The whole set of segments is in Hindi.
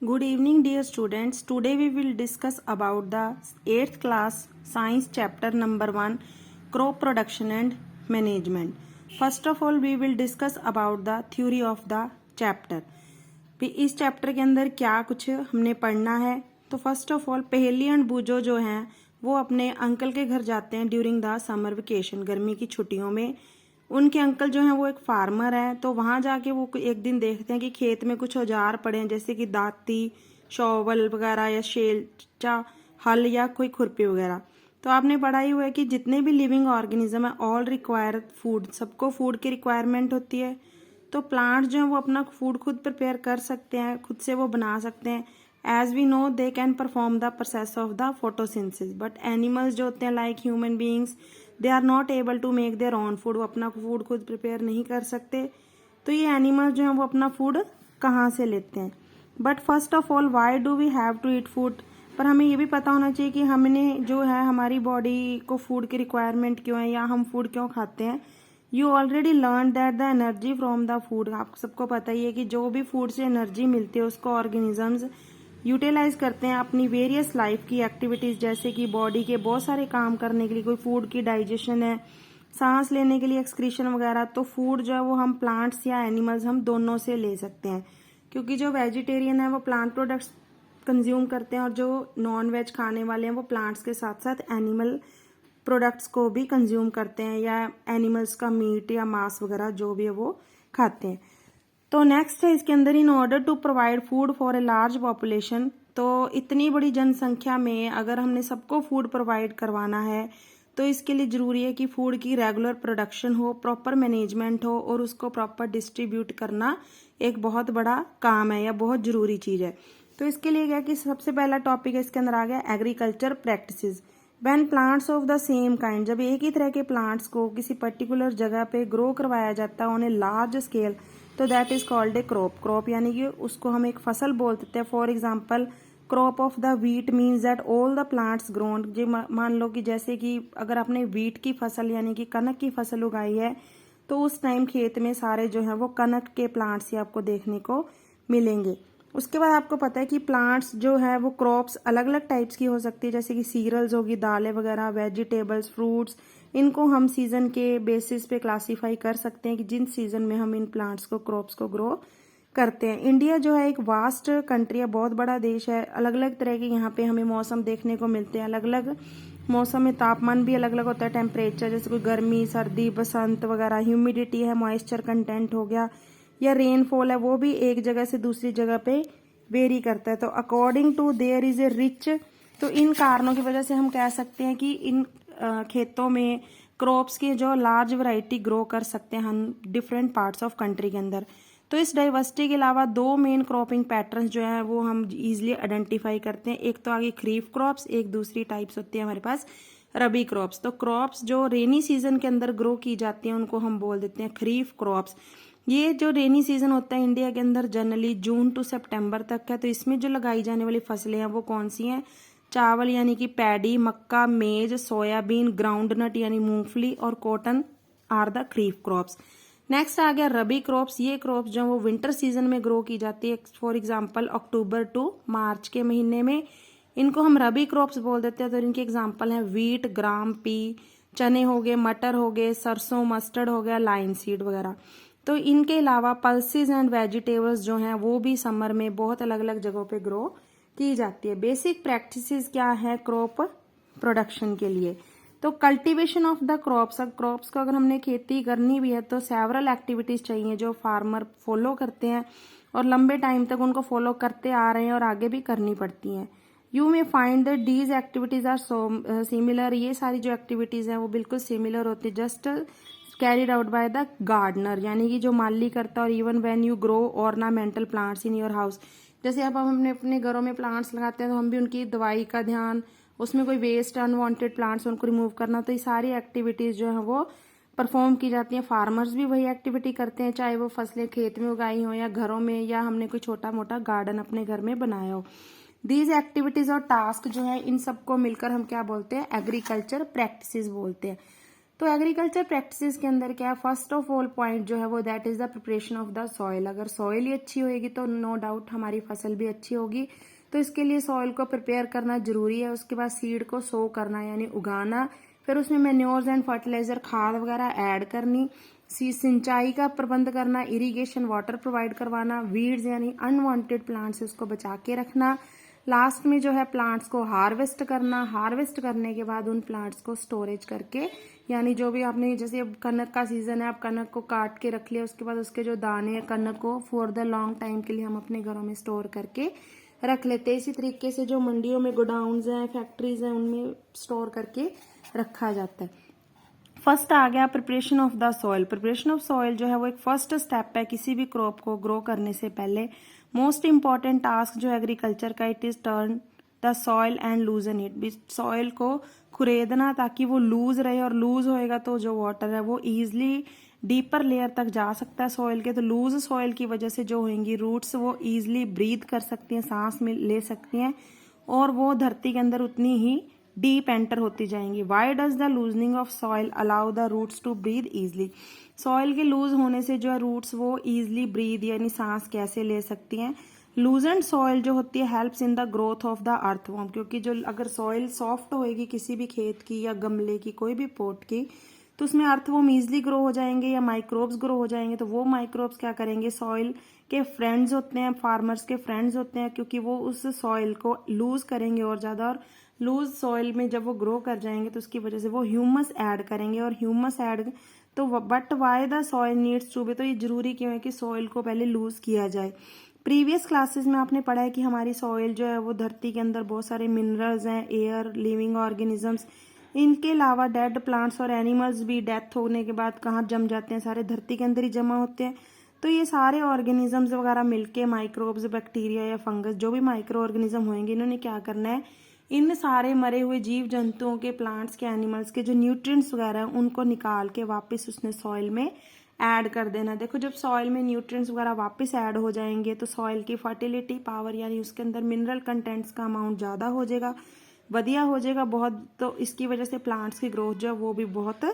Good evening, dear students. Today we will discuss about the 8th class science chapter number 1, crop production and management. First of all, we will discuss about the theory of the chapter. इस चैप्टर के अंदर क्या कुछ हमने पढ़ना है। तो फर्स्ट ऑफ ऑल पहेली एंड बूजो जो हैं वो अपने अंकल के घर जाते हैं ड्यूरिंग द समर वेकेशन, गर्मी की छुट्टियों में। उनके अंकल जो हैं वो एक फार्मर है, तो वहां जाके वो एक दिन देखते हैं कि खेत में कुछ औजार पड़े हैं, जैसे कि दाती, शॉवल वगैरह या शेलचा, हल या कोई खुरपी वगैरह। तो आपने पढ़ा ही हुआ है कि जितने भी लिविंग ऑर्गेनिज्म है ऑल रिक्वायर फूड, सबको फूड की रिक्वायरमेंट होती है। तो प्लांट्स जो है वो अपना फूड खुद प्रिपेयर कर सकते हैं, खुद से वो बना सकते हैं। As we know they can perform the process of the photosynthesis, but animals जो होते हैं like human beings they are not able to make their own food, वो अपना फूड खुद प्रिपेयर नहीं कर सकते। तो ये एनिमल्स जो हैं वो अपना फूड कहाँ से लेते हैं। But first of all why do we have to eat food, पर हमें ये भी पता होना चाहिए कि हमने जो है हमारी बॉडी को फूड की रिक्वायरमेंट क्यों है या हम फूड क्यों खाते हैं। You already learn that the energy from the food, आप सबको पता ही है कि जो भी फूड से एनर्जी मिलती है उसको ऑर्गेनिजम्स यूटिलाइज करते हैं अपनी वेरियस लाइफ की एक्टिविटीज, जैसे कि बॉडी के बहुत सारे काम करने के लिए। कोई फूड की डाइजेशन है, सांस लेने के लिए एक्सक्रीशन वगैरह। तो फूड जो है वो हम प्लांट्स या एनिमल्स हम दोनों से ले सकते हैं, क्योंकि जो वेजिटेरियन है वो प्लांट प्रोडक्ट्स कंज्यूम करते हैं और जो नॉन वेज खाने वाले हैं वो प्लांट्स के साथ साथ एनिमल प्रोडक्ट्स को भी कंज्यूम करते हैं, या एनिमल्स का मीट या मांस वगैरह जो भी है वो खाते हैं। तो नेक्स्ट है इसके अंदर, in order to provide food for a large population, तो इतनी बड़ी जनसंख्या में अगर हमने सबको फूड प्रोवाइड करवाना है तो इसके लिए जरूरी है कि फूड की रेगुलर प्रोडक्शन हो, प्रॉपर मैनेजमेंट हो और उसको प्रॉपर डिस्ट्रीब्यूट करना एक बहुत बड़ा काम है या बहुत जरूरी चीज है। तो इसके लिए क्या कि सबसे पहला टॉपिक है इसके अंदर आ गया agriculture practices. When plants of the same kind, जब एक ही तरह के प्लांट्स को किसी पर्टिकुलर जगह पे ग्रो करवाया जाता है ऑन ए लार्ज स्केल, तो that is called a crop. Crop यानी कि उसको हम एक फसल बोल देते हैं। For example crop of the wheat means that all the plants grown. जी मान लो कि जैसे कि अगर आपने व्हीट की फसल यानी कि कनक की फसल उगाई है, तो उस टाइम खेत में सारे जो है वो कनक के प्लांट्स ही आपको देखने को मिलेंगे। उसके बाद आपको पता है कि प्लांट्स जो है वो क्रॉप्स अलग अलग टाइप्स की हो सकती है, जैसे कि सीरियल्स होगी, दालें वगैरह, वेजिटेबल्स, फ्रूट्स। इनको हम सीजन के बेसिस पे क्लासीफाई कर सकते हैं कि जिन सीजन में हम इन प्लांट्स को, क्रॉप्स को ग्रो करते हैं। इंडिया जो है एक वास्ट कंट्री है, बहुत बड़ा देश है। अलग अलग तरह के यहाँ पे हमें मौसम देखने को मिलते हैं। अलग अलग मौसम में तापमान भी अलग अलग होता है, टेम्परेचर, जैसे कोई गर्मी, सर्दी, बसंत वगैरह। ह्यूमिडिटी है, मॉइस्चर कंटेंट हो गया, या रेनफॉल है, वो भी एक जगह से दूसरी जगह पे वेरी करता है। तो according to there is a rich, तो इन कारणों की वजह से हम कह सकते हैं कि इन खेतों में क्रॉप्स की जो लार्ज वैरायटी ग्रो कर सकते हैं हम डिफरेंट पार्ट्स ऑफ कंट्री के अंदर। तो इस डाइवर्सिटी के अलावा दो मेन क्रॉपिंग पैटर्न्स जो है वो हम इजिली आइडेंटिफाई करते हैं। एक तो आगे खरीफ क्रॉप्स, एक दूसरी टाइप्स होती है हमारे पास रबी क्रॉप्स। तो क्रॉप्स जो रेनी सीजन के अंदर ग्रो की जाती हैं उनको हम बोल देते हैं खरीफ क्रॉप्स। ये जो रेनी सीजन होता है इंडिया के अंदर जनरली जून टू सितंबर तक है। तो इसमें जो लगाई जाने वाली फसलें हैं वो कौन सी हैं? चावल यानी कि पैडी, मक्का, मेज, सोयाबीन, ग्राउंडनट यानी मूंगफली और cotton are the kharif crops. Next आ गया रबी क्रॉप्स। ये क्रॉप्स जो वो विंटर सीजन में ग्रो की जाती है, फॉर एग्जांपल अक्टूबर टू मार्च के महीने में। इनको हम रबी क्रॉप्स बोल देते हैं। तो इनके एग्जांपल हैं वीट, ग्राम, पी, चने हो गए, मटर हो गए, सरसों, मस्टर्ड हो गया, लाइन सीड वगैरह। तो इनके अलावा पल्सेस एंड वेजिटेबल्स जो हैं वो भी समर में बहुत अलग अलग जगहों पे ग्रो की जाती है। बेसिक प्रैक्टिसेस क्या है क्रॉप प्रोडक्शन के लिए? तो cultivation of the crops, crops को अगर हमने खेती करनी भी है तो सेवरल एक्टिविटीज चाहिए जो फार्मर फॉलो करते हैं और लंबे टाइम तक उनको फॉलो करते आ रहे हैं और आगे भी करनी पड़ती हैं। You may find that these activities are so similar. ये सारी जो एक्टिविटीज हैं वो बिल्कुल सिमिलर होती है, just carried out by the gardener, यानी कि जो माली करता है। और even when you grow ornamental plants in your house, जैसे अब हम अपने घरों में प्लांट्स लगाते हैं तो हम भी उनकी दवाई का ध्यान, उसमें कोई वेस्ट अनवांटेड प्लांट्स उनको रिमूव करना, तो ये सारी एक्टिविटीज जो है वो परफॉर्म की जाती हैं। फार्मर्स भी वही एक्टिविटी करते हैं, चाहे वो फसलें खेत में उगाई हो या घरों में, या हमने कोई छोटा मोटा गार्डन अपने घर में बनाया हो। दीज एक्टिविटीज और टास्क जो है इन सबको मिलकर हम क्या बोलते हैं? एग्रीकल्चर प्रैक्टिसेस बोलते हैं। तो एग्रीकल्चर प्रैक्टिसेस के अंदर क्या है, फर्स्ट ऑफ ऑल पॉइंट जो है वो that is the preparation of the soil. अगर सॉइल ही अच्छी होगी तो नो डाउट हमारी फसल भी अच्छी होगी। तो इसके लिए सॉइल को प्रिपेयर करना जरूरी है। उसके बाद सीड को सो करना यानी उगाना, फिर उसमें मैन्योर्स एंड फर्टिलाइजर खाद वगैरह ऐड करनी, सिंचाई का प्रबंध करना, इरिगेशन वाटर प्रोवाइड करवाना, वीड्स यानी अनवांटेड प्लांट्स उसको बचा के रखना, लास्ट में जो है प्लांट्स को हार्वेस्ट करना। हार्वेस्ट करने के बाद उन प्लांट्स को स्टोरेज करके, यानी जो भी आपने, जैसे अब कनक का सीजन है, आप कनक को काट के रख लिया, उसके बाद उसके जो दाने हैं कनक को फॉर द लॉन्ग टाइम के लिए हम अपने घरों में स्टोर करके रख लेते हैं। इसी तरीके से जो मंडियों में गोडाउन्स हैं, फैक्ट्रीज हैं, उनमें स्टोर करके रखा जाता है। फर्स्ट आ गया preparation of the soil. Preparation of soil जो है वो एक फर्स्ट स्टेप है किसी भी क्रॉप को ग्रो करने से पहले। मोस्ट इंपॉर्टेंट टास्क जो एग्रीकल्चर का, it is turn the soil and लूजन it. Soil को खुरेदना ताकि वो लूज रहे, और लूज होएगा तो जो वाटर है वो इजिली डीपर लेयर तक जा सकता है सॉइल के। तो लूज सॉइल की वजह से जो होंगी रूट्स वो इजिली ब्रीथ कर सकती हैं, सांस में ले सकती हैं, और वो धरती के अंदर उतनी ही डीप एंटर होती जाएंगी। Why does the loosening of soil allow the roots to breathe easily. Soil के लूज होने से जो है रूट्स वो इजिली ब्रीथ यानी सांस कैसे ले सकती हैं। लूजेंड सॉइल जो होती है helps in the growth of the earthworm, क्योंकि जो अगर सॉइल सॉफ्ट होएगी किसी भी खेत की या गमले की, कोई भी पॉट की, तो उसमें अर्थवॉर्म इजिली ग्रो हो जाएंगे या माइक्रोब्स ग्रो हो जाएंगे। तो वो माइक्रोब्स क्या करेंगे, सॉइल के फ्रेंड्स होते हैं, फार्मर्स के फ्रेंड्स होते हैं, क्योंकि वो उस सॉइल को लूज करेंगे और ज्यादा, और लूज सॉइल में जब वो ग्रो कर जाएंगे तो उसकी वजह से वो ह्यूमस ऐड करेंगे, और ह्यूमस ऐड तो but why the soil needs to be, तो ये जरूरी क्यों है कि सॉइल को पहले लूज किया जाए। प्रीवियस क्लासेस में आपने पढ़ा है कि हमारी सॉइल जो है वो धरती के अंदर बहुत सारे मिनरल्स हैं, एयर, लिविंग ऑर्गेनिजम्स, इनके अलावा डेड प्लांट्स और एनिमल्स भी डेथ होने के बाद कहाँ जम जाते हैं, सारे धरती के अंदर ही जमा होते हैं। तो ये सारे ऑर्गेनिजम्स वगैरह मिलके, माइक्रोब्स, बैक्टीरिया या फंगस, जो भी माइक्रो ऑर्गेनिज्म होंगे, इन्होंने क्या करना है, इन सारे मरे हुए जीव जंतुओं के, प्लांट्स के, एनिमल्स के जो न्यूट्रिएंट्स वगैरह हैं उनको निकाल के वापस उसने सॉइल में ऐड कर देना। देखो जब सॉइल में न्यूट्रिएंट्स वगैरह वापस ऐड हो जाएंगे तो सॉइल की फर्टिलिटी पावर यानी उसके अंदर मिनरल कंटेंट्स का अमाउंट ज़्यादा हो जाएगा, बढ़िया हो जाएगा बहुत। तो इसकी वजह से प्लांट्स की ग्रोथ जो है वो भी बहुत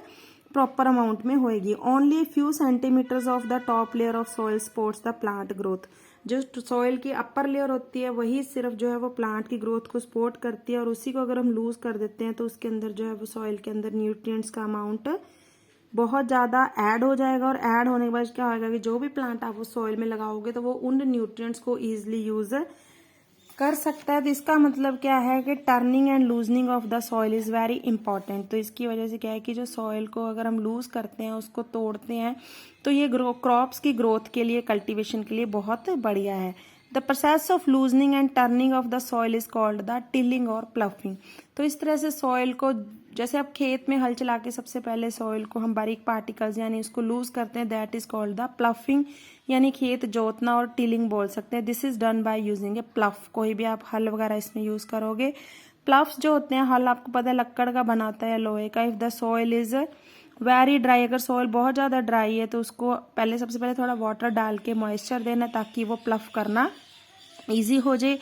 प्रॉपर अमाउंट में होएगी। Only few centimetres of the top layer of soil supports the plant growth. जो सॉइल की अपर लेयर होती है वही सिर्फ जो है वो प्लांट की ग्रोथ को सपोर्ट करती है, और उसी को अगर हम लूज कर देते हैं तो उसके अंदर जो है वो सॉइल के अंदर न्यूट्रिएंट्स का अमाउंट बहुत ज़्यादा ऐड हो जाएगा। और ऐड होने के बाद क्या होगा कि जो भी प्लांट आप उस सॉइल में लगाओगे तो वो उन न्यूट्रिएंट्स को ईजिली यूज कर सकता है। तो इसका मतलब क्या है कि turning and loosening of the soil is very important. तो इसकी वजह से क्या है कि जो सॉइल को अगर हम लूज करते हैं, उसको तोड़ते हैं, तो ये क्रॉप्स की ग्रोथ के लिए, कल्टीवेशन के लिए बहुत बढ़िया है। The process of loosening and turning of the soil is called the tilling और प्लफिंग। तो इस तरह से सॉइल को, जैसे आप खेत में हल चला के सबसे पहले सॉइल को हम बारीक पार्टिकल्स यानी उसको लूज करते हैं, that is called the ploughing, यानी खेत जोतना, और टिलिंग बोल सकते हैं। This is done by using ए प्लफ। कोई भी आप हल वगैरह इसमें यूज करोगे। प्लफ्स जो होते हैं, हल आपको पता है लक्कड़ का बना होता है, लोहे का। If the soil is very dry, अगर सॉइल बहुत ज्यादा ड्राई है तो उसको पहले, सबसे पहले थोड़ा वाटर डाल के मॉइस्चर देना ताकि वो प्लफ करना इजी हो जाए।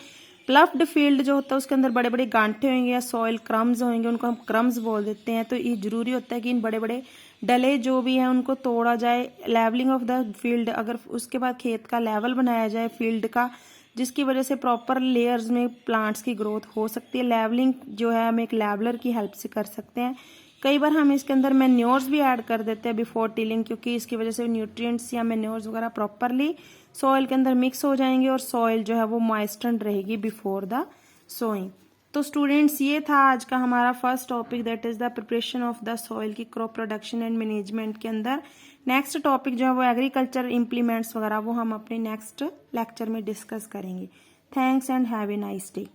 प्लफ्ड फील्ड जो होता है उसके अंदर बड़े बड़े गांठे होंगे या सॉइल क्रम्स होंगे, उनको हम क्रम्स बोल देते हैं। तो ये जरूरी होता है कि इन बड़े बड़े डले जो भी हैं उनको तोड़ा जाए। लेवलिंग ऑफ द फील्ड, अगर उसके बाद खेत का लेवल बनाया जाए फील्ड का, जिसकी वजह से प्रॉपर लेयर्स में प्लांट्स की ग्रोथ हो सकती है। लेवलिंग जो है हम एक लेवलर की हेल्प से कर सकते हैं। कई बार हम इसके अंदर मैन्योर्स भी ऐड कर देते हैं बिफोर टिलिंग, क्योंकि इसकी वजह से न्यूट्रिएंट्स या मैन्योर्स वगैरह प्रॉपरली सॉइल के अंदर मिक्स हो जाएंगे और सॉइल जो है वो मॉइस्टेंड रहेगी बिफोर द सोइंग। तो स्टूडेंट्स ये था आज का हमारा first topic, that is the preparation of the soil की क्रॉप प्रोडक्शन एंड मैनेजमेंट के अंदर। नेक्स्ट टॉपिक जो है वो एग्रीकल्चर इम्प्लीमेंट्स वगैरह वो हम अपने नेक्स्ट लेक्चर में डिस्कस करेंगे। Thanks and have a nice day.